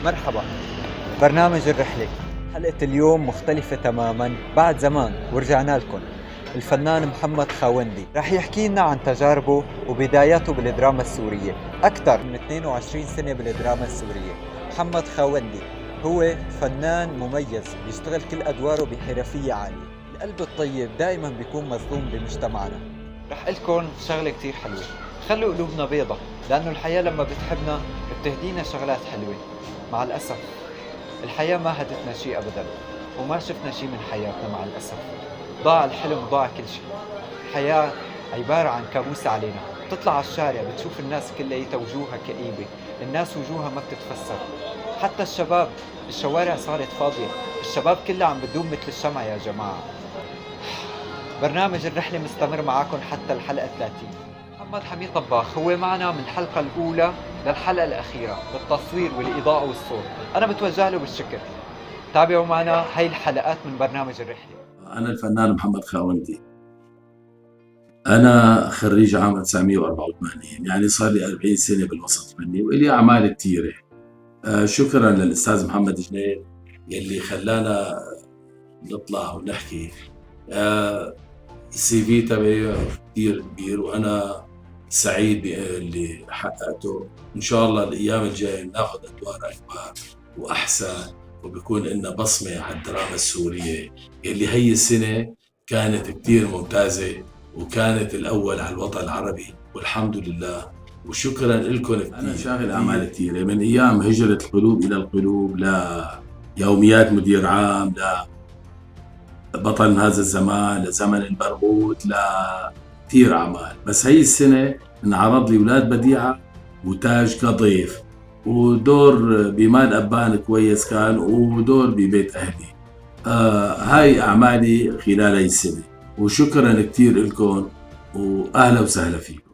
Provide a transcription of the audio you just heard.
مرحبا. برنامج الرحلة. حلقة اليوم مختلفة تماما، بعد زمان ورجعنا لكم. الفنان محمد خاوندي رح يحكي لنا عن تجاربه وبداياته بالدراما السورية. أكثر من 22 سنة بالدراما السورية. محمد خاوندي هو فنان مميز بيشتغل كل أدواره بحرفية عالية. القلب الطيب دائما بيكون مظلوم بمجتمعنا. رح لكم شغلة كتير حلوة، خلوا قلوبنا بيضة، لأنه الحياة لما بتحبنا بتهدينا شغلات حلوة. مع الأسف الحياة ما هدتنا شيء أبدا، وما شفنا شيء من حياتنا مع الأسف. ضاع الحلم وضاع كل شيء. الحياة عبارة عن كابوس علينا. تطلع على الشارع بتشوف الناس كلها وجوهها كئيبة، الناس وجوهها ما بتتفسر. حتى الشباب، الشوارع صارت فاضية، الشباب كلها عم بتدوم مثل الشمع يا جماعة. برنامج الرحلة مستمر معاكم حتى الحلقة 30. محمد حميد طباخ هو معنا من الحلقة الأولى للحلقة الأخيرة بالتصوير والإضاءة والصوت. أنا بتوجه له بالشكر. تابعوا معنا هاي الحلقات من برنامج الرحلة. أنا الفنان محمد خاوندي. أنا خريج عام 1984، يعني صار لي 40 سنة بالوسط الفني وإلي أعمال كثيرة. شكرا للأستاذ محمد جنيد يلي خلانا نطلع ونحكي. السي في تبعي كثير كبير وأنا سعيد باللي حققته. إن شاء الله الأيام الجاية ناخذ أدوار أكبر وأحسن، وبيكون لنا بصمة على الدراما السورية يلي هي السنة كانت كتير ممتازة وكانت الأول على الوطن العربي والحمد لله. وشكرا لكم كتير. أنا شاغل أعمال كثيرة من أيام هجرة القلوب إلى القلوب، ليوميات مدير عام، لبطل من هذا الزمان، لزمن البرغوث، لكثير أعمال. بس هي السنة انعرض لي ولاد بديعة وتاج كضيف، ودور بمال أبان كويس كان، ودور ببيت أهلي. هاي أعمالي خلال هاي السنة، وشكرا كتير لكم وأهلا وسهلا فيكم.